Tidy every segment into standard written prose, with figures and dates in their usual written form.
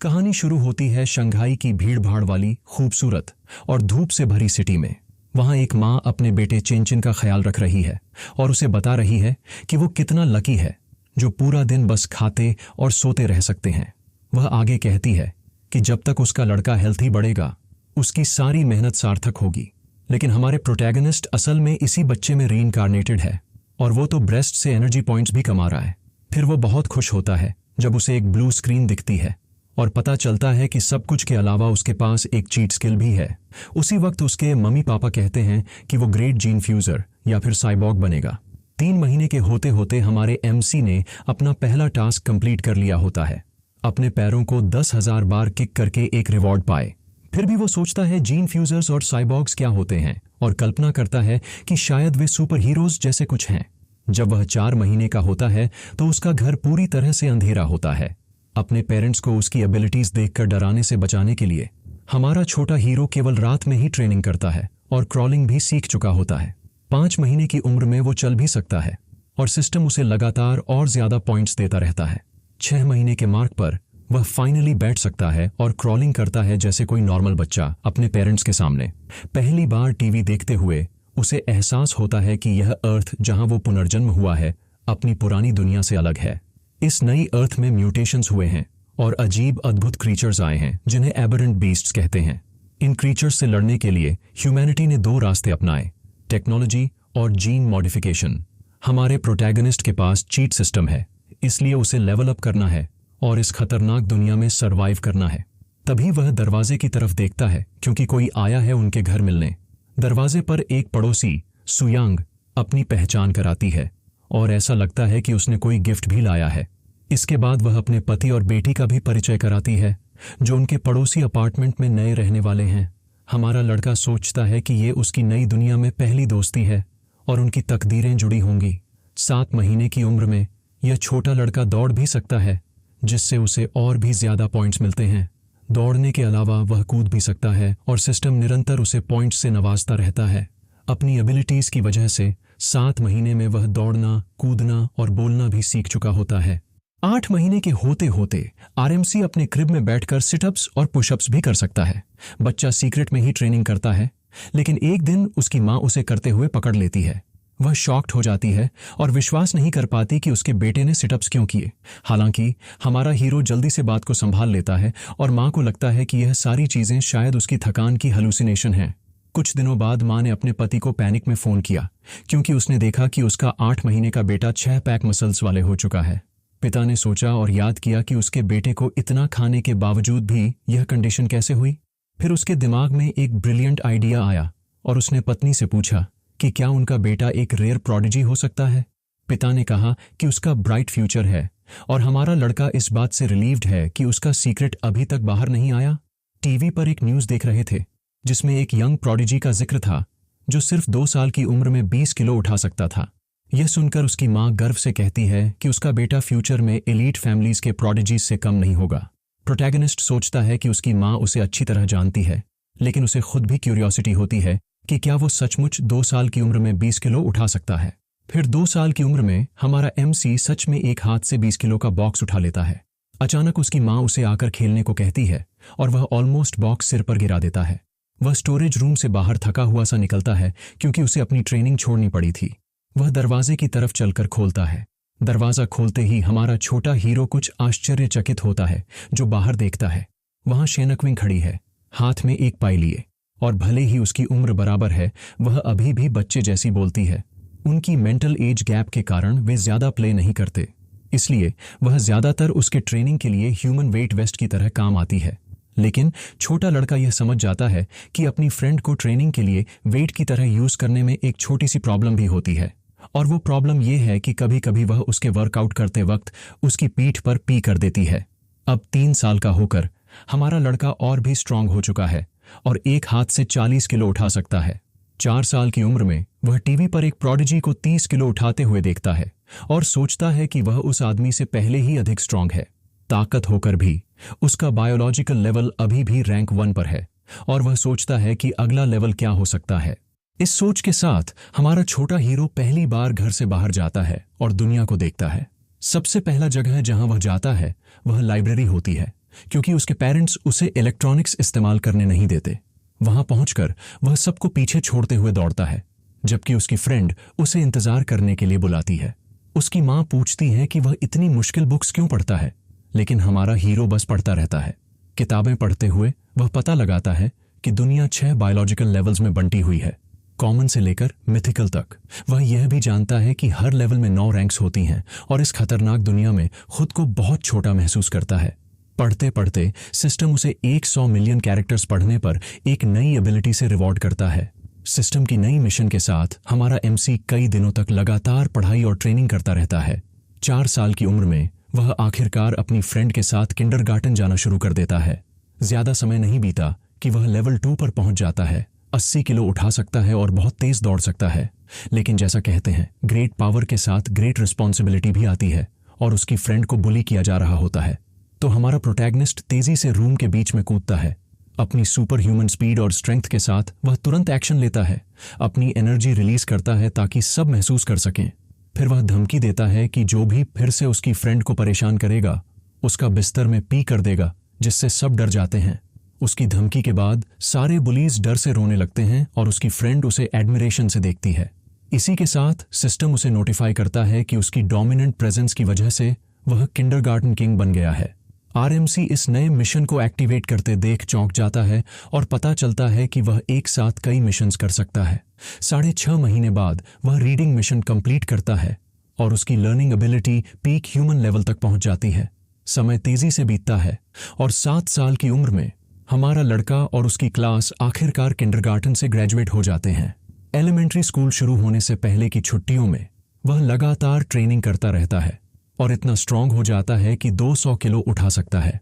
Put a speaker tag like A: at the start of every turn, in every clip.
A: कहानी शुरू होती है शंघाई की भीड़-भाड़ वाली खूबसूरत और धूप से भरी सिटी में। वहां एक माँ अपने बेटे चेंचिन का ख्याल रख रही है और उसे बता रही है कि वो कितना लकी है जो पूरा दिन बस खाते और सोते रह सकते हैं। वह आगे कहती है कि जब तक उसका लड़का हेल्थी बढ़ेगा उसकी सारी मेहनत सार्थक होगी। लेकिन हमारे प्रोटैगनिस्ट असल में इसी बच्चे में रीइंकार्नेटेड है और वो तो ब्रेस्ट से एनर्जी पॉइंट्स भी कमा रहा है। फिर वो बहुत खुश होता है जब उसे एक ब्लू स्क्रीन दिखती है और पता चलता है कि सब कुछ के अलावा उसके पास एक चीट स्किल भी है। उसी वक्त उसके मम्मी पापा कहते हैं कि वो ग्रेट जीन फ्यूजर या फिर साइबॉर्ग बनेगा। 3 महीने के होते होते हमारे एमसी ने अपना पहला टास्क कंप्लीट कर लिया होता है। अपने पैरों को 10,000 बार किक करके एक रिवॉर्ड पाए। फिर भी वो सोचता है जीन फ्यूजर्स और साइबॉर्ग्स क्या होते हैं और कल्पना करता है कि शायद वे सुपर हीरोज जैसे कुछ हैं। जब वह 4 महीने का होता है तो उसका घर पूरी तरह से अंधेरा होता है। अपने पेरेंट्स को उसकी एबिलिटीज देखकर डराने से बचाने के लिए हमारा छोटा हीरो केवल रात में ही ट्रेनिंग करता है और क्रॉलिंग भी सीख चुका होता है। 5 महीने की उम्र में वो चल भी सकता है और सिस्टम उसे लगातार और ज्यादा पॉइंट्स देता रहता है। 6 महीने के मार्क पर वह फाइनली बैठ सकता है और क्रॉलिंग करता है जैसे कोई नॉर्मल बच्चा अपने पेरेंट्स के सामने। पहली बार टीवी देखते हुए उसे एहसास होता है कि यह अर्थ जहां वो पुनर्जन्म हुआ है अपनी पुरानी दुनिया से अलग है। इस नई अर्थ में म्यूटेशंस हुए हैं और अजीब अद्भुत क्रीचर्स आए हैं जिन्हें एबरेंट बीस्ट्स कहते हैं। इन क्रीचर्स से लड़ने के लिए ह्यूमैनिटी ने 2 रास्ते अपनाए, टेक्नोलॉजी और जीन मॉडिफिकेशन। हमारे प्रोटैगनिस्ट के पास चीट सिस्टम है, इसलिए उसे लेवल अप करना है और इस खतरनाक दुनिया में सरवाइव करना है। तभी वह दरवाजे की तरफ देखता है क्योंकि कोई आया है उनके घर मिलने। दरवाजे पर एक पड़ोसी सुयांग अपनी पहचान कराती है और ऐसा लगता है कि उसने कोई गिफ्ट भी लाया है। इसके बाद वह अपने पति और बेटी का भी परिचय कराती है जो उनके पड़ोसी अपार्टमेंट में नए रहने वाले हैं। हमारा लड़का सोचता है कि ये उसकी नई दुनिया में पहली दोस्ती है और उनकी तकदीरें जुड़ी होंगी। 7 महीने की उम्र में यह छोटा लड़का दौड़ भी सकता है जिससे उसे और भी ज्यादा पॉइंट्स मिलते हैं। दौड़ने के अलावा वह कूद भी सकता है और सिस्टम निरंतर उसे पॉइंट्स से नवाजता रहता है। अपनी एबिलिटीज की वजह से 7 महीने में वह दौड़ना, कूदना और बोलना भी सीख चुका होता है। 8 महीने के होते होते आरएमसी अपने क्रिब में बैठकर सिटअप्स और पुशअप्स भी कर सकता है। बच्चा सीक्रेट में ही ट्रेनिंग करता है, लेकिन एक दिन उसकी माँ उसे करते हुए पकड़ लेती है। वह शॉक्ड हो जाती है और विश्वास नहीं कर पाती कि उसके बेटे ने सिटअप्स क्यों किए। हालांकि हमारा हीरो जल्दी से बात को संभाल लेता है और माँ को लगता है कि यह सारी चीजें शायद उसकी थकान की हेलुसिनेशन है। कुछ दिनों बाद माँ ने अपने पति को पैनिक में फोन किया क्योंकि उसने देखा कि उसका 8 महीने का बेटा 6 पैक मसल्स वाले हो चुका है। पिता ने सोचा और याद किया कि उसके बेटे को इतना खाने के बावजूद भी यह कंडीशन कैसे हुई। फिर उसके दिमाग में एक ब्रिलियंट आइडिया आया और उसने पत्नी से पूछा कि क्या उनका बेटा एक रेयर प्रोडिजी हो सकता है। पिता ने कहा कि उसका ब्राइट फ्यूचर है और हमारा लड़का इस बात से रिलीव्ड है कि उसका सीक्रेट अभी तक बाहर नहीं आया। टीवी पर एक न्यूज़ देख रहे थे जिसमें एक यंग प्रोडिजी का जिक्र था जो सिर्फ 2 साल की उम्र में 20 किलो उठा सकता था। यह सुनकर उसकी माँ गर्व से कहती है कि उसका बेटा फ्यूचर में एलीट फैमिलीज के प्रोडिजीज से कम नहीं होगा। प्रोटैगनिस्ट सोचता है कि उसकी माँ उसे अच्छी तरह जानती है, लेकिन उसे खुद भी क्यूरियोसिटी होती है कि क्या वो सचमुच 2 साल की उम्र में 20 किलो उठा सकता है। फिर 2 साल की उम्र में हमारा एमसी सच में एक हाथ से 20 किलो का बॉक्स उठा लेता है। अचानक उसकी माँ उसे आकर खेलने को कहती है और वह ऑलमोस्ट बॉक्स सिर पर गिरा देता है। वह स्टोरेज रूम से बाहर थका हुआ सा निकलता है क्योंकि उसे अपनी ट्रेनिंग छोड़नी पड़ी थी। वह दरवाजे की तरफ चलकर खोलता है। दरवाजा खोलते ही हमारा छोटा हीरो कुछ आश्चर्यचकित होता है जो बाहर देखता है। वहां शेनक्विंग खड़ी है, हाथ में एक पाई लिए, और भले ही उसकी उम्र बराबर है वह अभी भी बच्चे जैसी बोलती है। उनकी मेंटल एज गैप के कारण वे ज्यादा प्ले नहीं करते, इसलिए वह ज्यादातर उसके ट्रेनिंग के लिए ह्यूमन वेट वेस्ट की तरह काम आती है। लेकिन छोटा लड़का यह समझ जाता है कि अपनी फ्रेंड को ट्रेनिंग के लिए वेट की तरह यूज करने में एक छोटी सी प्रॉब्लम भी होती है, और वो प्रॉब्लम यह है कि कभी कभी वह उसके वर्कआउट करते वक्त उसकी पीठ पर पी कर देती है। अब 3 साल का होकर हमारा लड़का और भी स्ट्रांग हो चुका है और एक हाथ से 40 किलो उठा सकता है। 4 साल की उम्र में वह टीवी पर एक प्रोडिजी को 30 किलो उठाते हुए देखता है और सोचता है कि वह उस आदमी से पहले ही अधिक स्ट्रांग है। ताकत होकर भी उसका बायोलॉजिकल लेवल अभी भी रैंक 1 पर है और वह सोचता है कि अगला लेवल क्या हो सकता है। इस सोच के साथ हमारा छोटा हीरो पहली बार घर से बाहर जाता है और दुनिया को देखता है। सबसे पहला जगह जहां वह जाता है वह लाइब्रेरी होती है, क्योंकि उसके पेरेंट्स उसे इलेक्ट्रॉनिक्स इस्तेमाल करने नहीं देते। वहां पहुंचकर वह सबको पीछे छोड़ते हुए दौड़ता है, जबकि उसकी फ्रेंड उसे इंतजार करने के लिए बुलाती है। उसकी माँ पूछती है कि वह इतनी मुश्किल बुक्स क्यों पढ़ता है, लेकिन हमारा हीरो बस पढ़ता रहता है। किताबें पढ़ते हुए वह पता लगाता है कि दुनिया 6 बायोलॉजिकल लेवल्स में बंटी हुई है, कॉमन से लेकर मिथिकल तक। वह यह भी जानता है कि हर लेवल में 9 रैंक्स होती हैं और इस खतरनाक दुनिया में खुद को बहुत छोटा महसूस करता है। पढ़ते पढ़ते सिस्टम उसे 100 मिलियन कैरेक्टर्स पढ़ने पर एक नई एबिलिटी से रिवॉर्ड करता है। सिस्टम की नई मिशन के साथ हमारा एमसी कई दिनों तक लगातार पढ़ाई और ट्रेनिंग करता रहता है। 4 साल की उम्र में वह आखिरकार अपनी फ्रेंड के साथ किंडरगार्टन जाना शुरू कर देता है। ज्यादा समय नहीं बीता कि वह लेवल 2 पर पहुंच जाता है। 80 किलो उठा सकता है और बहुत तेज दौड़ सकता है। लेकिन जैसा कहते हैं, ग्रेट पावर के साथ ग्रेट रिस्पॉन्सिबिलिटी भी आती है, और उसकी फ्रेंड को बुली किया जा रहा होता है। तो हमारा प्रोटैगनिस्ट तेजी से रूम के बीच में कूदता है। अपनी सुपर ह्यूमन स्पीड और स्ट्रेंथ के साथ वह तुरंत एक्शन लेता है, अपनी एनर्जी रिलीज करता है ताकि सब महसूस कर सकें। फिर वह धमकी देता है कि जो भी फिर से उसकी फ्रेंड को परेशान करेगा, उसका बिस्तर में पी कर देगा, जिससे सब डर जाते हैं। उसकी धमकी के बाद सारे बुलीज डर से रोने लगते हैं और उसकी फ्रेंड उसे एडमिरेशन से देखती है। इसी के साथ सिस्टम उसे नोटिफाई करता है कि उसकी डोमिनेंट प्रेजेंस की वजह से वह किंडरगार्टन किंग बन गया है। आरएमसी इस नए मिशन को एक्टिवेट करते देख चौंक जाता है और पता चलता है कि वह एक साथ कई मिशंस कर सकता है। 6.5 महीने बाद वह रीडिंग मिशन कंप्लीट करता है और उसकी learning ability peak human level तक पहुंच जाती है। समय तेजी से बीतता है और 7 साल की उम्र में हमारा लड़का और उसकी क्लास आखिरकार किंडरगार्टन से ग्रेजुएट हो जाते हैं। एलिमेंट्री स्कूल शुरू होने से पहले की छुट्टियों में वह लगातार ट्रेनिंग करता रहता है और इतना स्ट्रांग हो जाता है कि 200 किलो उठा सकता है।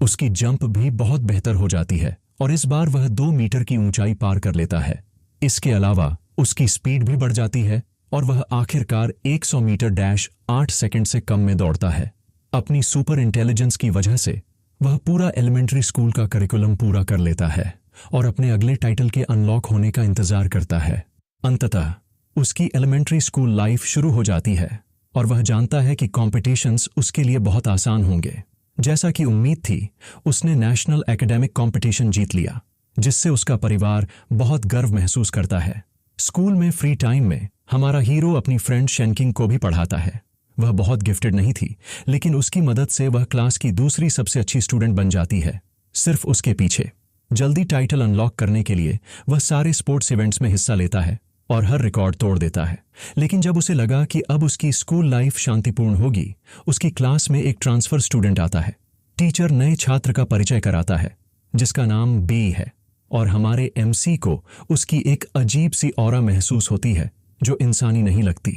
A: उसकी जंप भी बहुत बेहतर हो जाती है और इस बार वह 2 मीटर की ऊंचाई पार कर लेता है। इसके अलावा उसकी स्पीड भी बढ़ जाती है और वह आखिरकार 100 मीटर डैश 8 सेकंड से कम में दौड़ता है। अपनी सुपर इंटेलिजेंस की वजह से वह पूरा एलिमेंट्री स्कूल का करिकुलम पूरा कर लेता है और अपने अगले टाइटल के अनलॉक होने का इंतजार करता है। अंततः उसकी एलिमेंट्री स्कूल लाइफ शुरू हो जाती है और वह जानता है कि कॉम्पिटिशन्स उसके लिए बहुत आसान होंगे। जैसा कि उम्मीद थी, उसने नेशनल एकेडमिक कॉम्पिटिशन जीत लिया, जिससे उसका परिवार बहुत गर्व महसूस करता है। स्कूल में फ्री टाइम में हमारा हीरो अपनी फ्रेंड शेनकिंग को भी पढ़ाता है। वह बहुत गिफ्टेड नहीं थी, लेकिन उसकी मदद से वह क्लास की दूसरी सबसे अच्छी स्टूडेंट बन जाती है, सिर्फ उसके पीछे। जल्दी टाइटल अनलॉक करने के लिए वह सारे स्पोर्ट्स इवेंट्स में हिस्सा लेता है और हर रिकॉर्ड तोड़ देता है। लेकिन जब उसे लगा कि अब उसकी स्कूल लाइफ शांतिपूर्ण होगी, उसकी क्लास में एक ट्रांसफर स्टूडेंट आता है। टीचर नए छात्र का परिचय कराता है, जिसका नाम बी है, और हमारे एमसी को उसकी एक अजीब सी ऑरा महसूस होती है जो इंसानी नहीं लगती।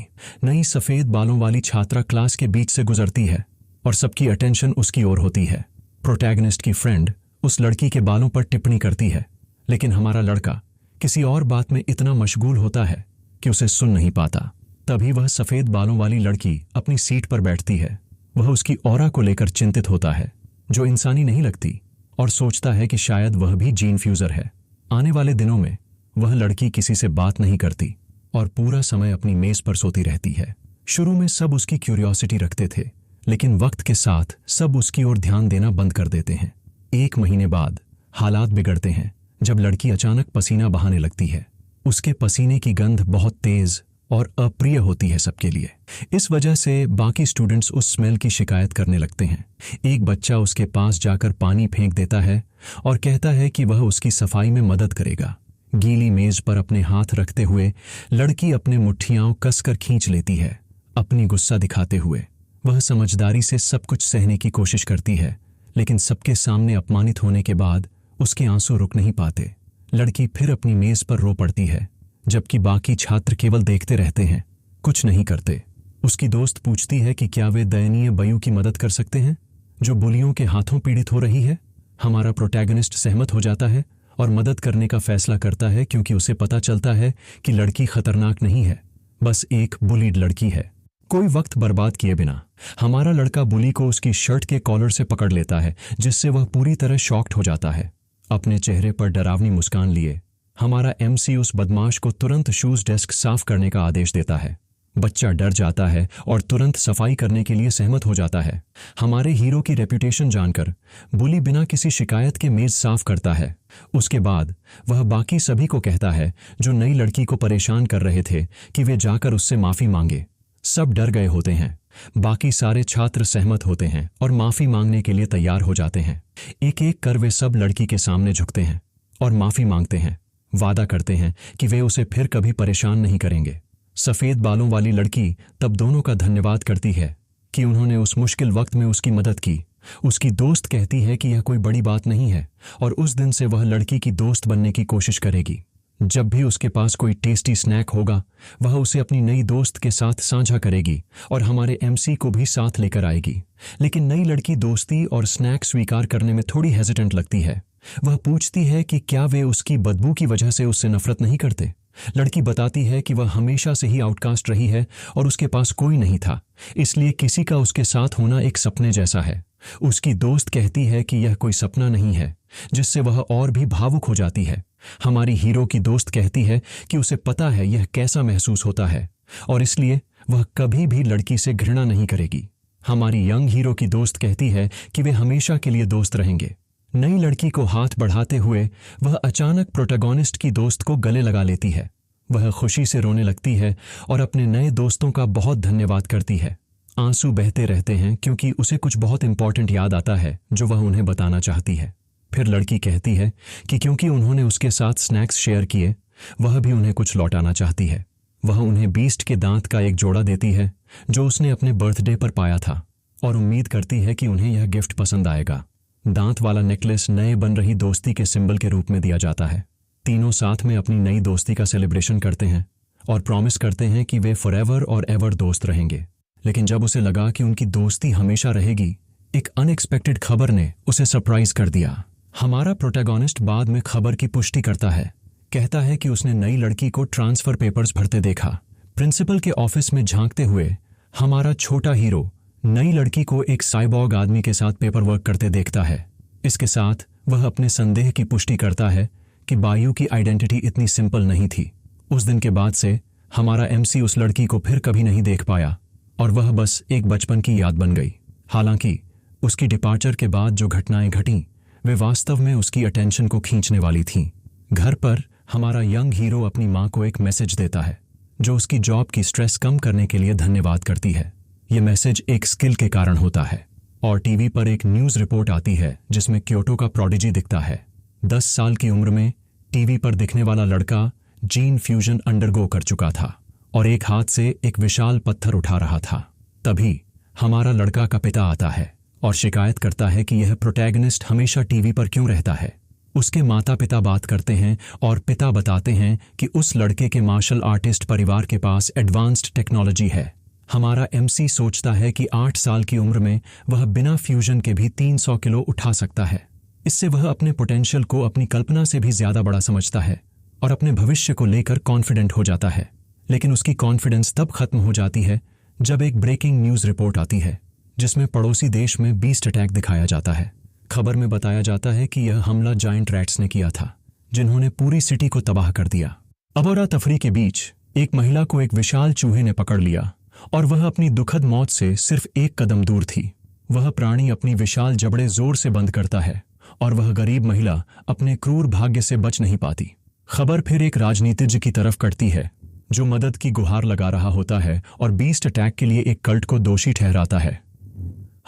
A: नई सफेद बालों वाली छात्रा क्लास के बीच से गुजरती है और सबकी अटेंशन उसकी ओर होती है। प्रोटैगनिस्ट की फ्रेंड उस लड़की के बालों पर टिप्पणी करती है, लेकिन हमारा लड़का किसी और बात में इतना मशगूल होता है कि उसे सुन नहीं पाता। तभी वह सफेद बालों वाली लड़की अपनी सीट पर बैठती है। वह उसकी ऑरा को लेकर चिंतित होता है, जो इंसानी नहीं लगती, और सोचता है कि शायद वह भी जीन फ्यूजर है। आने वाले दिनों में वह लड़की किसी से बात नहीं करती और पूरा समय अपनी मेज पर सोती रहती है। शुरू में सब उसकी क्यूरियोसिटी रखते थे, लेकिन वक्त के साथ सब उसकी ओर ध्यान देना बंद कर देते हैं। 1 महीने बाद हालात बिगड़ते हैं जब लड़की अचानक पसीना बहाने लगती है। उसके पसीने की गंध बहुत तेज और अप्रिय होती है सबके लिए। इस वजह से बाकी स्टूडेंट्स उस स्मेल की शिकायत करने लगते हैं। एक बच्चा उसके पास जाकर पानी फेंक देता है और कहता है कि वह उसकी सफाई में मदद करेगा। गीली मेज पर अपने हाथ रखते हुए लड़की अपने मुट्ठियां कसकर खींच लेती है। अपनी गुस्सा दिखाते हुए वह समझदारी से सब कुछ सहने की कोशिश करती है, लेकिन सबके सामने अपमानित होने के बाद उसके आंसू रुक नहीं पाते। लड़की फिर अपनी मेज पर रो पड़ती है, जबकि बाकी छात्र केवल देखते रहते हैं, कुछ नहीं करते। उसकी दोस्त पूछती है कि क्या वे दयनीय बयू की मदद कर सकते हैं जो बुलियों के हाथों पीड़ित हो रही है। हमारा प्रोटैगनिस्ट सहमत हो जाता है और मदद करने का फैसला करता है, क्योंकि उसे पता चलता है कि लड़की खतरनाक नहीं है, बस एक बुलीड लड़की है। कोई वक्त बर्बाद किए बिना हमारा लड़का बुली को उसकी शर्ट के कॉलर से पकड़ लेता है, जिससे वह पूरी तरह शॉक्ड हो जाता है। अपने चेहरे पर डरावनी मुस्कान लिए हमारा एमसी उस बदमाश को तुरंत शूज डेस्क साफ करने का आदेश देता है। बच्चा डर जाता है और तुरंत सफाई करने के लिए सहमत हो जाता है। हमारे हीरो की रेपुटेशन जानकर बुली बिना किसी शिकायत के मेज साफ करता है। उसके बाद वह बाकी सभी को कहता है जो नई लड़की को परेशान कर रहे थे कि वे जाकर उससे माफी मांगे। सब डर गए होते हैं। बाकी सारे छात्र सहमत होते हैं और माफी मांगने के लिए तैयार हो जाते हैं। एक एक कर वे सब लड़की के सामने झुकते हैं और माफी मांगते हैं। वादा करते हैं कि वे उसे फिर कभी परेशान नहीं करेंगे। सफेद बालों वाली लड़की तब दोनों का धन्यवाद करती है कि उन्होंने उस मुश्किल वक्त में उसकी मदद की। उसकी दोस्त कहती है कि यह कोई बड़ी बात नहीं है और उस दिन से वह लड़की की दोस्त बनने की कोशिश करेगी। जब भी उसके पास कोई टेस्टी स्नैक होगा वह उसे अपनी नई दोस्त के साथ साझा करेगी और हमारे एमसी को भी साथ लेकर आएगी। लेकिन नई लड़की दोस्ती और स्नैक स्वीकार करने में थोड़ी हेजिटेंट लगती है। वह पूछती है कि क्या वे उसकी बदबू की वजह से उससे नफरत नहीं करते। लड़की बताती है कि वह हमेशा से ही आउटकास्ट रही है और उसके पास कोई नहीं था, इसलिए किसी का उसके साथ होना एक सपने जैसा है। उसकी दोस्त कहती है कि यह कोई सपना नहीं है, जिससे वह और भी भावुक हो जाती है। हमारी हीरो की दोस्त कहती है कि उसे पता है यह कैसा महसूस होता है और इसलिए वह कभी भी लड़की से घृणा नहीं करेगी। हमारी यंग हीरो की दोस्त कहती है कि वे हमेशा के लिए दोस्त रहेंगे। नई लड़की को हाथ बढ़ाते हुए वह अचानक प्रोटैगनिस्ट की दोस्त को गले लगा लेती है। वह खुशी से रोने लगती है और अपने नए दोस्तों का बहुत धन्यवाद करती है। आंसू बहते रहते हैं क्योंकि उसे कुछ बहुत इंपॉर्टेंट याद आता है जो वह उन्हें बताना चाहती है। फिर लड़की कहती है कि क्योंकि उन्होंने उसके साथ स्नैक्स शेयर किए, वह भी उन्हें कुछ लौटाना चाहती है। वह उन्हें बीस्ट के दांत का एक जोड़ा देती है जो उसने अपने बर्थडे पर पाया था और उम्मीद करती है कि उन्हें यह गिफ्ट पसंद आएगा। दांत वाला नेकलेस नए बन रही दोस्ती के सिंबल के रूप में दिया जाता है। तीनों साथ में अपनी नई दोस्ती का सेलिब्रेशन करते हैं और प्रॉमिस करते हैं कि वे फॉरएवर और एवर दोस्त रहेंगे। लेकिन जब उसे लगा कि उनकी दोस्ती हमेशा रहेगी, एक अनएक्सपेक्टेड खबर ने उसे सरप्राइज कर दिया। हमारा प्रोटैगनिस्ट बाद में खबर की पुष्टि करता है। कहता है कि उसने नई लड़की को ट्रांसफर पेपर्स भरते देखा। प्रिंसिपल के ऑफिस में झांकते हुए हमारा छोटा हीरो नई लड़की को एक साइबॉर्ग आदमी के साथ पेपर वर्क करते देखता है। इसके साथ वह अपने संदेह की पुष्टि करता है कि बायू की आइडेंटिटी इतनी सिंपल नहीं थी। उस दिन के बाद से हमारा एमसी उस लड़की को फिर कभी नहीं देख पाया और वह बस एक बचपन की याद बन गई। हालांकि उसकी डिपार्चर के बाद जो घटनाएं घटीं वे वास्तव में उसकी अटेंशन को खींचने वाली थीं। घर पर हमारा यंग हीरो अपनी माँ को एक मैसेज देता है जो उसकी जॉब की स्ट्रेस कम करने के लिए धन्यवाद करती है। यह मैसेज एक स्किल के कारण होता है और टीवी पर एक न्यूज़ रिपोर्ट आती है जिसमें क्योटो का प्रोडिजी दिखता है। 10 साल की उम्र में टीवी पर दिखने वाला लड़का जीन फ्यूजन अंडरगो कर चुका था और एक हाथ से एक विशाल पत्थर उठा रहा था। तभी हमारा लड़का का पिता आता है और शिकायत करता है कि यह प्रोटैगनिस्ट हमेशा टीवी पर क्यों रहता है। उसके माता पिता बात करते हैं और पिता बताते हैं कि उस लड़के के मार्शल आर्टिस्ट परिवार के पास एडवांस्ड टेक्नोलॉजी है। हमारा एमसी सोचता है कि 8 साल की उम्र में वह बिना फ्यूजन के भी 300 किलो उठा सकता है। इससे वह अपने पोटेंशियल को अपनी कल्पना से भी ज्यादा बड़ा समझता है और अपने भविष्य को लेकर कॉन्फिडेंट हो जाता है। लेकिन उसकी कॉन्फिडेंस तब खत्म हो जाती है जब एक ब्रेकिंग न्यूज़ रिपोर्ट आती है जिसमें पड़ोसी देश में बीस्ट अटैक दिखाया जाता है। खबर में बताया जाता है कि यह हमला जायंट रैट्स ने किया था जिन्होंने पूरी सिटी को तबाह कर दिया। अबोरा तफरी के बीच एक महिला को एक विशाल चूहे ने पकड़ लिया और वह अपनी दुखद मौत से सिर्फ एक कदम दूर थी। वह प्राणी अपनी विशाल जबड़े जोर से बंद करता है और वह गरीब महिला अपने क्रूर भाग्य से बच नहीं पाती। खबर फिर एक राजनीतिज्ञ की तरफ कटती है जो मदद की गुहार लगा रहा होता है और बीस्ट अटैक के लिए एक कल्ट को दोषी ठहराता है।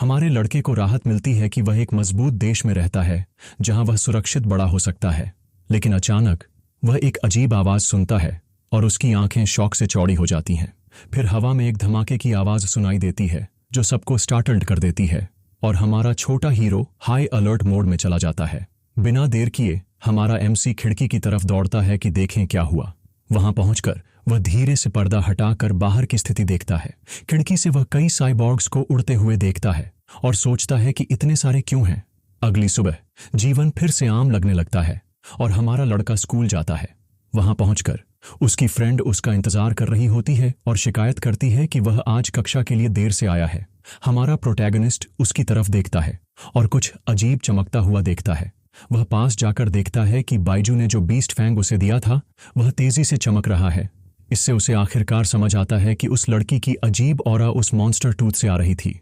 A: हमारे लड़के को राहत मिलती है कि वह एक मजबूत देश में रहता है जहां वह सुरक्षित बड़ा हो सकता है। लेकिन अचानक वह एक अजीब आवाज सुनता है और उसकी आंखें शौक से चौड़ी हो जाती हैं। फिर हवा में एक धमाके की आवाज सुनाई देती है जो सबको स्टार्टल्ड कर देती है और हमारा छोटा हीरो हाई अलर्ट मोड में चला जाता है। बिना देर किए हमारा एमसी खिड़की की तरफ दौड़ता है कि देखें क्या हुआ। वहां पहुंचकर वह धीरे से पर्दा हटाकर बाहर की स्थिति देखता है। खिड़की से वह कई साइबॉर्ग्स को उड़ते हुए देखता है और सोचता है कि इतने सारे क्यों हैं। अगली सुबह जीवन फिर से आम लगने लगता है और हमारा लड़का स्कूल जाता है। वहां पहुंचकर उसकी फ्रेंड उसका इंतजार कर रही होती है और शिकायत करती है कि वह आज कक्षा के लिए देर से आया है। हमारा प्रोटैगनिस्ट उसकी तरफ देखता है और कुछ अजीब चमकता हुआ देखता है। वह पास जाकर देखता है कि बाइजू ने जो बीस्ट फैंग उसे दिया था वह तेजी से चमक रहा है। इससे उसे आखिरकार समझ आता है कि उस लड़की की अजीब ऑरा उस मॉन्स्टर टूथ से आ रही थी।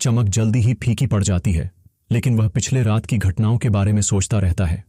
A: चमक जल्दी ही फीकी पड़ जाती है, लेकिन वह पिछले रात की घटनाओं के बारे में सोचता रहता है।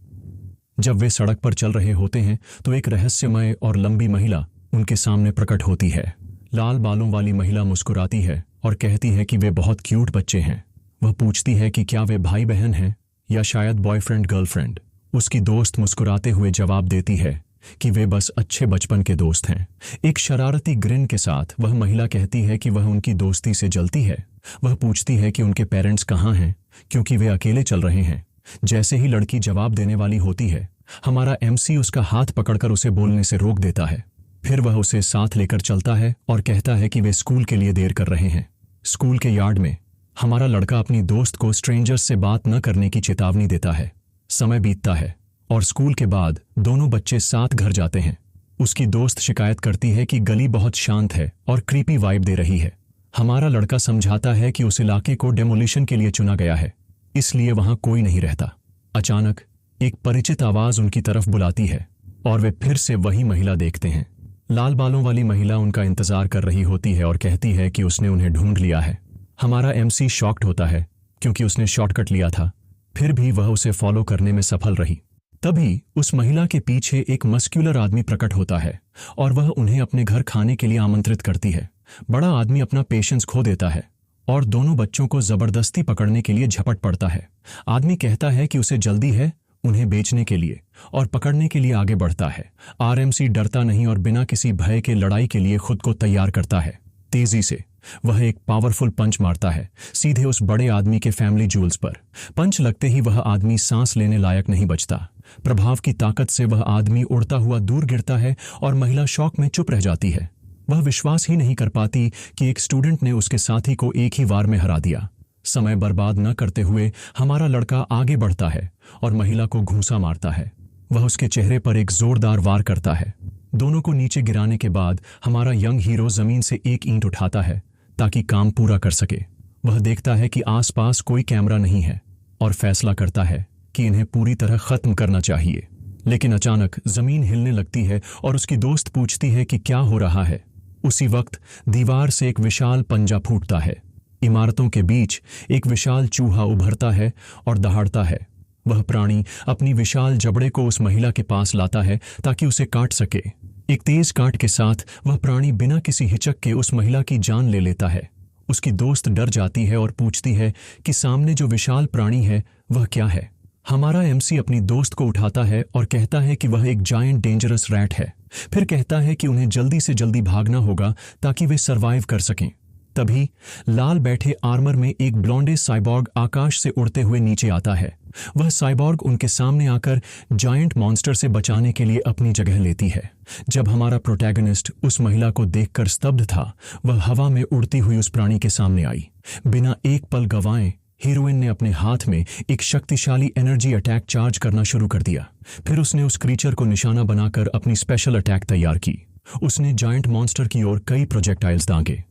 A: जब वे सड़क पर चल रहे होते हैं तो एक रहस्यमय और लंबी महिला उनके सामने प्रकट होती है। लाल बालों वाली महिला मुस्कुराती है और कहती है कि वे बहुत क्यूट बच्चे हैं। वह पूछती है कि क्या वे भाई बहन हैं या शायद बॉयफ्रेंड गर्लफ्रेंड। उसकी दोस्त मुस्कुराते हुए जवाब देती है कि वे बस अच्छे बचपन के दोस्त हैं। एक शरारती ग्रिन के साथ वह महिला कहती है कि वह उनकी दोस्ती से जलती है। वह पूछती है कि उनके पेरेंट्स कहाँ हैं, क्योंकि वे अकेले चल रहे हैं। जैसे ही लड़की जवाब देने वाली होती है, हमारा एमसी उसका हाथ पकड़कर उसे बोलने से रोक देता है। फिर वह उसे साथ लेकर चलता है और कहता है कि वे स्कूल के लिए देर कर रहे हैं। स्कूल के यार्ड में हमारा लड़का अपनी दोस्त को स्ट्रेंजर्स से बात न करने की चेतावनी देता है। समय बीतता है और स्कूल के बाद दोनों बच्चे साथ घर जाते हैं। उसकी दोस्त शिकायत करती है कि गली बहुत शांत है और क्रीपी वाइब दे रही है। हमारा लड़का समझाता है कि उस इलाके को डेमोलिशन के लिए चुना गया है, इसलिए वहां कोई नहीं रहता। अचानक एक परिचित आवाज उनकी तरफ बुलाती है और वे फिर से वही महिला देखते हैं। लाल बालों वाली महिला उनका इंतजार कर रही होती है और कहती है कि उसने उन्हें ढूंढ लिया है। हमारा एमसी शॉक्ड होता है क्योंकि उसने शॉर्टकट लिया था, फिर भी वह उसे फॉलो करने में सफल रही। तभी उस महिला के पीछे एक मस्क्यूलर आदमी प्रकट होता है और वह उन्हें अपने घर खाने के लिए आमंत्रित करती है। बड़ा आदमी अपना पेशेंस खो देता है और दोनों बच्चों को जबरदस्ती पकड़ने के लिए झपट पड़ता है। आदमी कहता है कि उसे जल्दी है उन्हें बेचने के लिए और पकड़ने के लिए आगे बढ़ता है। आरएमसी डरता नहीं और बिना किसी भय के लड़ाई के लिए खुद को तैयार करता है। तेजी से वह एक पावरफुल पंच मारता है, सीधे उस बड़े आदमी के फैमिली जूल्स पर। पंच लगते ही वह आदमी सांस लेने लायक नहीं बचता। प्रभाव की ताकत से वह आदमी उड़ता हुआ दूर गिरता है और महिला शॉक में चुप रह जाती है। वह विश्वास ही नहीं कर पाती कि एक स्टूडेंट ने उसके साथी को एक ही वार में हरा दिया। समय बर्बाद न करते हुए हमारा लड़का आगे बढ़ता है और महिला को घूंसा मारता है। वह उसके चेहरे पर एक जोरदार वार करता है। दोनों को नीचे गिराने के बाद हमारा यंग हीरो जमीन से एक ईंट उठाता है ताकि काम पूरा कर सके। वह देखता है कि आसपास कोई कैमरा नहीं है और फैसला करता है कि इन्हें पूरी तरह खत्म करना चाहिए। लेकिन अचानक जमीन हिलने लगती है और उसकी दोस्त पूछती है कि क्या हो रहा है। उसी वक्त दीवार से एक विशाल पंजा फूटता है। इमारतों के बीच एक विशाल चूहा उभरता है और दहाड़ता है। वह प्राणी अपनी विशाल जबड़े को उस महिला के पास लाता है ताकि उसे काट सके। एक तेज काट के साथ वह प्राणी बिना किसी हिचक के उस महिला की जान ले लेता है। उसकी दोस्त डर जाती है और पूछती है कि सामने जो विशाल प्राणी है वह क्या है। हमारा एमसी अपनी दोस्त को उठाता है और कहता है कि वह एक जायंट डेंजरस रैट है। फिर कहता है कि उन्हें जल्दी से जल्दी भागना होगा ताकि वे सरवाइव कर सकें। तभी लाल बैठे आर्मर में एक ब्लॉन्डे साइबॉर्ग आकाश से उड़ते हुए नीचे आता है। वह साइबॉर्ग उनके सामने आकर जायंट मॉन्स्टर से बचाने के लिए अपनी जगह लेती है। जब हमारा प्रोटैगनिस्ट उस महिला को देखकर स्तब्ध था, वह हवा में उड़ती हुई उस प्राणी के सामने आई। बिना एक पल गंवाए हीरोइन ने अपने हाथ में एक शक्तिशाली एनर्जी अटैक चार्ज करना शुरू कर दिया। फिर उसने उस क्रीचर को निशाना बनाकर अपनी स्पेशल अटैक तैयार की। उसने जायंट मॉन्स्टर की ओर कई प्रोजेक्टाइल्स दागे।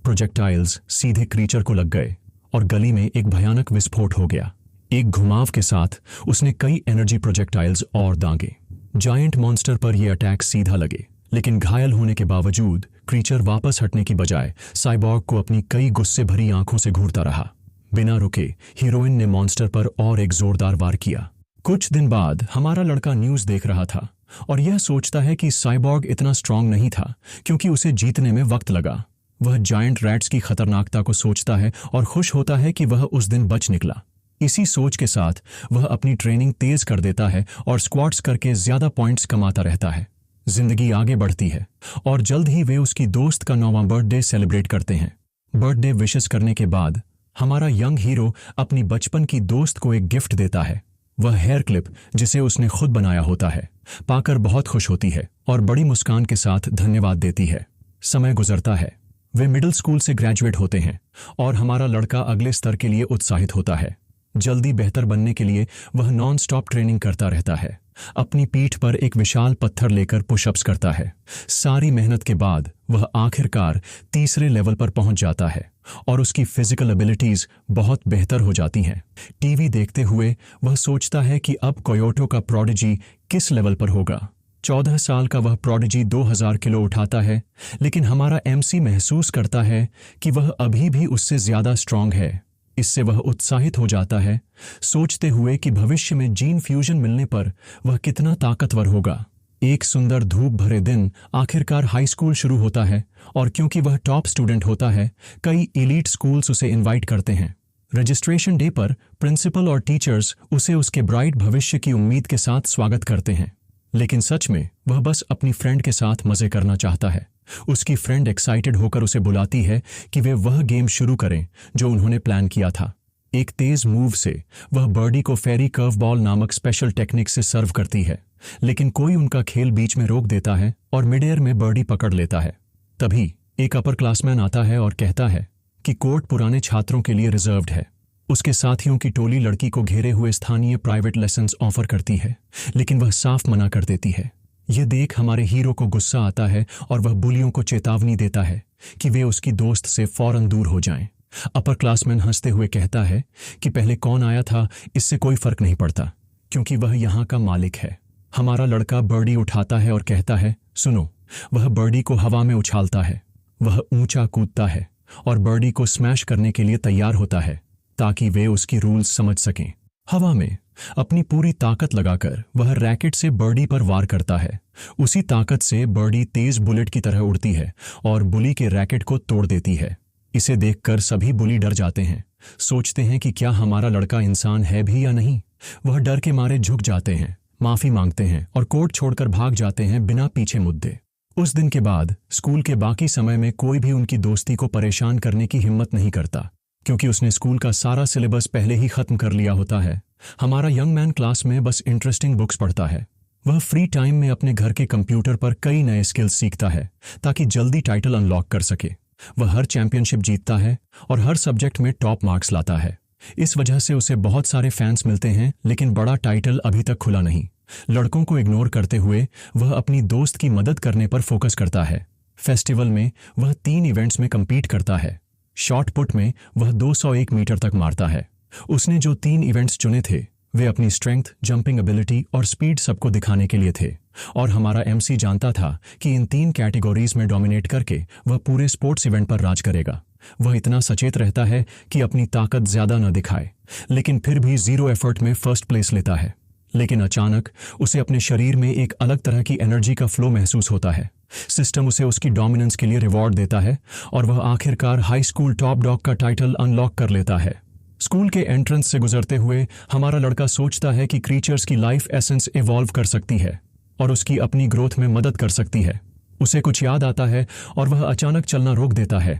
A: प्रोजेक्टाइल्स सीधे क्रीचर को लग गए और गली में एक भयानक विस्फोट हो गया। एक घुमाव के साथ उसने कई एनर्जी प्रोजेक्टाइल्स और दागे। जायंट मॉन्स्टर पर यह अटैक सीधा लगे, लेकिन घायल होने के बावजूद क्रीचर वापस हटने की बजाय साइबॉर्ग को अपनी कई गुस्से भरी आंखों से घूरता रहा। बिना रुके हीरोइन ने मॉन्स्टर पर और एक जोरदार वार किया। कुछ दिन बाद हमारा लड़का न्यूज देख रहा था और यह सोचता है कि साइबॉर्ग इतना स्ट्रांग नहीं था क्योंकि उसे जीतने में वक्त लगा। वह जायंट रैट्स की खतरनाकता को सोचता है और खुश होता है कि वह उस दिन बच निकला। इसी सोच के साथ वह अपनी ट्रेनिंग तेज कर देता है और स्क्वाट्स करके ज्यादा पॉइंट्स कमाता रहता है। जिंदगी आगे बढ़ती है और जल्द ही वे उसकी दोस्त का 9वां बर्थडे सेलिब्रेट करते हैं। बर्थडे विशेस करने के बाद हमारा यंग हीरो अपनी बचपन की दोस्त को एक गिफ्ट देता है। वह हेयर क्लिप जिसे उसने खुद बनाया होता है। पाकर बहुत खुश होती है और बड़ी मुस्कान के साथ धन्यवाद देती है। समय गुजरता है, वे मिडिल स्कूल से ग्रेजुएट होते हैं और हमारा लड़का अगले स्तर के लिए उत्साहित होता है। जल्दी बेहतर बनने के लिए वह नॉन स्टॉप ट्रेनिंग करता रहता है। अपनी पीठ पर एक विशाल पत्थर लेकर पुशअप्स करता है। सारी मेहनत के बाद वह आखिरकार तीसरे लेवल पर पहुंच जाता है और उसकी फिजिकल एबिलिटीज बहुत बेहतर हो जाती हैं। टीवी देखते हुए वह सोचता है कि अब कोयोटो का प्रोडिजी किस लेवल पर होगा। 14 साल का वह प्रोडिजी 2000 किलो उठाता है, लेकिन हमारा एमसी महसूस करता है कि वह अभी भी उससे ज्यादा स्ट्रांग है। इससे वह उत्साहित हो जाता है, सोचते हुए कि भविष्य में जीन फ्यूजन मिलने पर वह कितना ताकतवर होगा। एक सुंदर धूप भरे दिन आखिरकार हाई स्कूल शुरू होता है और क्योंकि वह टॉप स्टूडेंट होता है, कई एलीट स्कूल्स उसे इनवाइट करते हैं। रजिस्ट्रेशन डे पर प्रिंसिपल और टीचर्स उसे उसके ब्राइट भविष्य की उम्मीद के साथ स्वागत करते हैं, लेकिन सच में वह बस अपनी फ्रेंड के साथ मजे करना चाहता है। उसकी फ्रेंड एक्साइटेड होकर उसे बुलाती है कि वे वह गेम शुरू करें जो उन्होंने प्लान किया था। एक तेज मूव से वह बर्डी को फेरी कर्व बॉल नामक स्पेशल टेक्निक से सर्व करती है, लेकिन कोई उनका खेल बीच में रोक देता है और मिड एयर में बर्डी पकड़ लेता है। तभी एक अपर क्लासमैन आता है और कहता है कि कोर्ट पुराने छात्रों के लिए रिजर्व्ड है। उसके साथियों की टोली लड़की को घेरे हुए स्थानीय प्राइवेट लेसन्स ऑफर करती है, लेकिन वह साफ मना कर देती है। यह देख हमारे हीरो को गुस्सा आता है और वह बुलियों को चेतावनी देता है कि वे उसकी दोस्त से फौरन दूर हो जाएं। अपर क्लासमैन हंसते हुए कहता है कि पहले कौन आया था इससे कोई फर्क नहीं पड़ता, क्योंकि वह यहाँ का मालिक है। हमारा लड़का बर्डी उठाता है और कहता है, सुनो। वह बर्डी को हवा में उछालता है। वह ऊंचा कूदता है और बर्डी को स्मैश करने के लिए तैयार होता है ताकि वे उसकी रूल्स समझ सकें। हवा में अपनी पूरी ताकत लगाकर वह रैकेट से बर्डी पर वार करता है। उसी ताकत से बर्डी तेज बुलेट की तरह उड़ती है और बुली के रैकेट को तोड़ देती है। इसे देखकर सभी बुली डर जाते हैं, सोचते हैं कि क्या हमारा लड़का इंसान है भी या नहीं। वह डर के मारे झुक जाते हैं, माफी मांगते हैं और कोर्ट छोड़कर भाग जाते हैं बिना पीछे मुद्दे। उस दिन के बाद स्कूल के बाकी समय में कोई भी उनकी दोस्ती को परेशान करने की हिम्मत नहीं करता, क्योंकि उसने स्कूल का सारा सिलेबस पहले ही खत्म कर लिया होता है। हमारा यंग मैन क्लास में बस इंटरेस्टिंग बुक्स पढ़ता है। वह फ्री टाइम में अपने घर के कंप्यूटर पर कई नए स्किल्स सीखता है ताकि जल्दी टाइटल अनलॉक कर सके। वह हर चैंपियनशिप जीतता है और हर सब्जेक्ट में टॉप मार्क्स लाता है। इस वजह से उसे बहुत सारे फैंस मिलते हैं, लेकिन बड़ा टाइटल अभी तक खुला नहीं। लड़कों को इग्नोर करते हुए वह अपनी दोस्त की मदद करने पर फोकस करता है। फेस्टिवल में वह 3 इवेंट्स में कम्पीट करता है। शॉट पुट में वह 201 मीटर तक मारता है। उसने जो 3 इवेंट्स चुने थे वे अपनी स्ट्रेंथ, जंपिंग एबिलिटी और स्पीड सबको दिखाने के लिए थे, और हमारा एमसी जानता था कि इन 3 कैटेगरीज में डोमिनेट करके वह पूरे स्पोर्ट्स इवेंट पर राज करेगा। वह इतना सचेत रहता है कि अपनी ताकत ज्यादा न दिखाए, लेकिन फिर भी 0 एफर्ट में फर्स्ट प्लेस लेता है। लेकिन अचानक उसे अपने शरीर में एक अलग तरह की एनर्जी का फ्लो महसूस होता है। सिस्टम उसे उसकी डोमिनेंस के लिए रिवॉर्ड देता है और वह आखिरकार हाई स्कूल टॉप डॉग का टाइटल अनलॉक कर लेता है। स्कूल के एंट्रेंस से गुजरते हुए हमारा लड़का सोचता है कि क्रीचर्स की लाइफ एसेंस इवॉल्व कर सकती है और उसकी अपनी ग्रोथ में मदद कर सकती है। उसे कुछ याद आता है और वह अचानक चलना रोक देता है।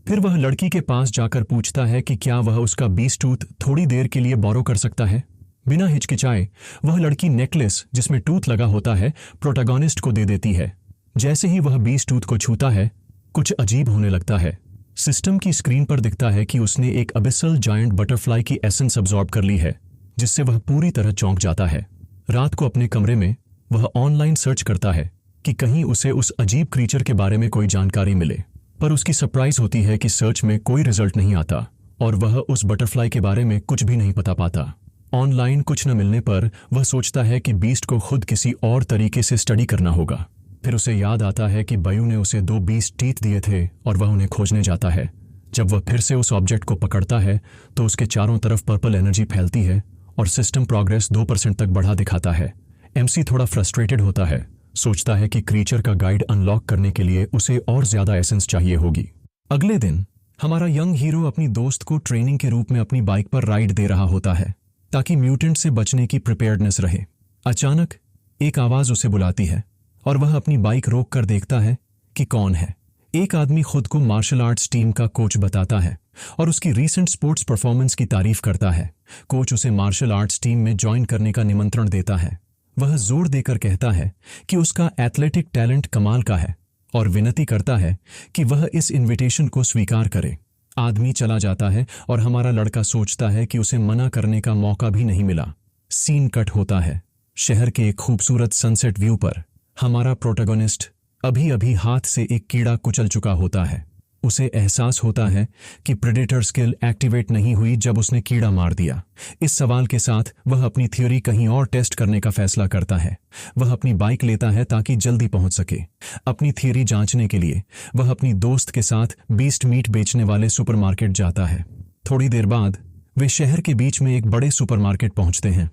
A: फिर वह लड़की के पास जाकर पूछता है कि क्या वह उसका बीस्ट टूथ थोड़ी देर के लिए बोरो कर सकता है। बिना हिचकिचाए वह लड़की नेकलेस जिसमें टूथ लगा होता है प्रोटैगनिस्ट को दे देती है। जैसे ही वह बीस्ट टूथ को छूता है, कुछ अजीब होने लगता है। सिस्टम की स्क्रीन पर दिखता है कि उसने एक अबिसल जायंट बटरफ्लाई की एसेंस अब्सॉर्ब कर ली है, जिससे वह पूरी तरह चौंक जाता है। रात को अपने कमरे में वह ऑनलाइन सर्च करता है कि कहीं उसे उस अजीब क्रीचर के बारे में कोई जानकारी मिले, पर उसकी सरप्राइज होती है कि सर्च में कोई रिजल्ट नहीं आता और वह उस बटरफ्लाई के बारे में कुछ भी नहीं पता पाता। ऑनलाइन कुछ न मिलने पर वह सोचता है कि बीस्ट को खुद किसी और तरीके से स्टडी करना होगा। फिर उसे याद आता है कि बयू ने उसे 2 बीस्ट टीथ दिए थे और वह उन्हें खोजने जाता है। जब वह फिर से उस ऑब्जेक्ट को पकड़ता है तो उसके चारों तरफ पर्पल एनर्जी फैलती है और सिस्टम प्रोग्रेस 2% तक बढ़ा दिखाता है। एमसी थोड़ा फ्रस्ट्रेटेड होता है, सोचता है कि क्रीचर का गाइड अनलॉक करने के लिए उसे और ज्यादा एसेंस चाहिए होगी। अगले दिन हमारा यंग हीरो अपनी दोस्त को ट्रेनिंग के रूप में अपनी बाइक पर राइड दे रहा होता है ताकि म्यूटेंट से बचने की प्रिपेयर्डनेस रहे। अचानक एक आवाज उसे बुलाती है और वह अपनी बाइक रोक कर देखता है कि कौन है। एक आदमी खुद को मार्शल आर्ट्स टीम का कोच बताता है और उसकी रीसेंट स्पोर्ट्स परफॉर्मेंस की तारीफ करता है। कोच उसे मार्शल आर्ट्स टीम में ज्वाइन करने का निमंत्रण देता है। वह जोर देकर कहता है कि उसका एथलेटिक टैलेंट कमाल का है और विनती करता है कि वह इस इनविटेशन को स्वीकार करे। आदमी चला जाता है और हमारा लड़का सोचता है कि उसे मना करने का मौका भी नहीं मिला। सीन कट होता है। शहर के एक खूबसूरत सनसेट व्यू पर हमारा प्रोटैगनिस्ट अभी अभी हाथ से एक कीड़ा कुचल चुका होता है। उसे एहसास होता है कि प्रेडेटर स्किल एक्टिवेट नहीं हुई जब उसने कीड़ा मार दिया। इस सवाल के साथ वह अपनी थ्योरी कहीं और टेस्ट करने का फैसला करता है। वह अपनी बाइक लेता है ताकि जल्दी पहुंच सके। अपनी थ्योरी जांचने के लिए वह अपनी दोस्त के साथ बीस्ट मीट बेचने वाले सुपरमार्केट जाता है। थोड़ी देर बाद वे शहर के बीच में एक बड़े सुपरमार्केट पहुंचते हैं।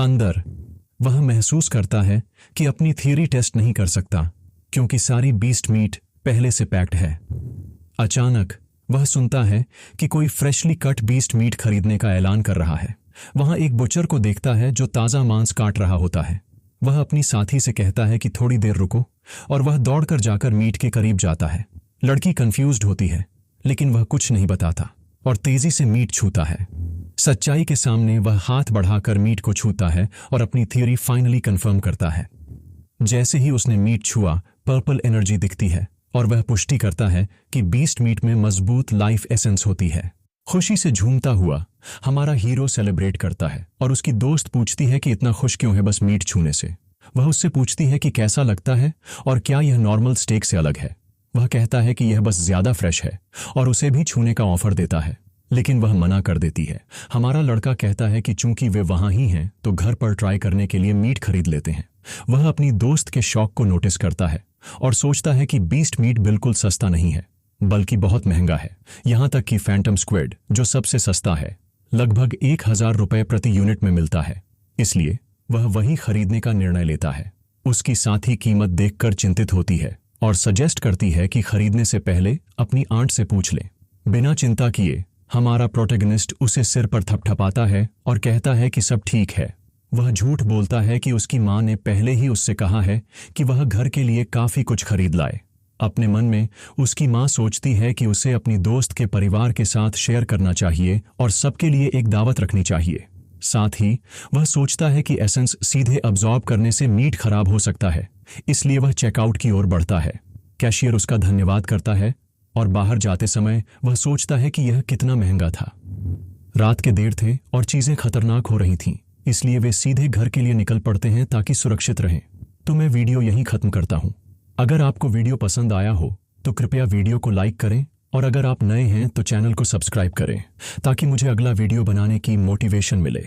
A: अंदर वह महसूस करता है कि अपनी थ्योरी टेस्ट नहीं कर सकता क्योंकि सारी बीस्ट मीट पहले से पैक्ड है। अचानक वह सुनता है कि कोई फ्रेशली कट बीस्ट मीट खरीदने का ऐलान कर रहा है। वहां एक बुचर को देखता है जो ताज़ा मांस काट रहा होता है। वह अपनी साथी से कहता है कि थोड़ी देर रुको, और वह दौड़कर जाकर मीट के करीब जाता है। लड़की कंफ्यूज्ड होती है, लेकिन वह कुछ नहीं बताता और तेजी से मीट छूता है। सच्चाई के सामने वह हाथ बढ़ाकर मीट को छूता है और अपनी थ्योरी फाइनली कंफर्म करता है। जैसे ही उसने मीट छुआ, पर्पल एनर्जी दिखती है और वह पुष्टि करता है कि बीस्ट मीट में मजबूत लाइफ एसेंस होती है। खुशी से झूमता हुआ हमारा हीरो सेलिब्रेट करता है और उसकी दोस्त पूछती है कि इतना खुश क्यों है बस मीट छूने से। वह उससे पूछती है कि कैसा लगता है और क्या यह नॉर्मल स्टेक से अलग है। वह कहता है कि यह बस ज्यादा फ्रेश है और उसे भी छूने का ऑफर देता है, लेकिन वह मना कर देती है। हमारा लड़का कहता है कि चूंकि वे वहां ही हैं तो घर पर ट्राई करने के लिए मीट खरीद लेते हैं। वह अपनी दोस्त के शौक को नोटिस करता है और सोचता है कि बीस्ट मीट बिल्कुल सस्ता नहीं है, बल्कि बहुत महंगा है। यहां तक कि फैंटम स्क्विड, जो सबसे सस्ता है, लगभग 1000 रुपये प्रति यूनिट में मिलता है। इसलिए वह वही खरीदने का निर्णय लेता है। उसकी साथी कीमत देखकर चिंतित होती है और सजेस्ट करती है कि खरीदने से पहले अपनी आंट से पूछ ले। बिना चिंता किए हमारा प्रोटैगनिस्ट उसे सिर पर थपथपाता है और कहता है कि सब ठीक है। वह झूठ बोलता है कि उसकी मां ने पहले ही उससे कहा है कि वह घर के लिए काफी कुछ खरीद लाए। अपने मन में उसकी मां सोचती है कि उसे अपनी दोस्त के परिवार के साथ शेयर करना चाहिए और सबके लिए एक दावत रखनी चाहिए। साथ ही वह सोचता है कि एसेंस सीधे अब्जॉर्ब करने से मीट खराब हो सकता है, इसलिए वह चेकआउट की ओर बढ़ता है। कैशियर उसका धन्यवाद करता है और बाहर जाते समय वह सोचता है कि यह कितना महंगा था। रात के देर थे और चीजें खतरनाक हो रही थीं, इसलिए वे सीधे घर के लिए निकल पड़ते हैं ताकि सुरक्षित रहें। तो मैं वीडियो यहीं खत्म करता हूं। अगर आपको वीडियो पसंद आया हो तो कृपया वीडियो को लाइक करें, और अगर आप नए हैं तो चैनल को सब्सक्राइब करें ताकि मुझे अगला वीडियो बनाने की मोटिवेशन मिले।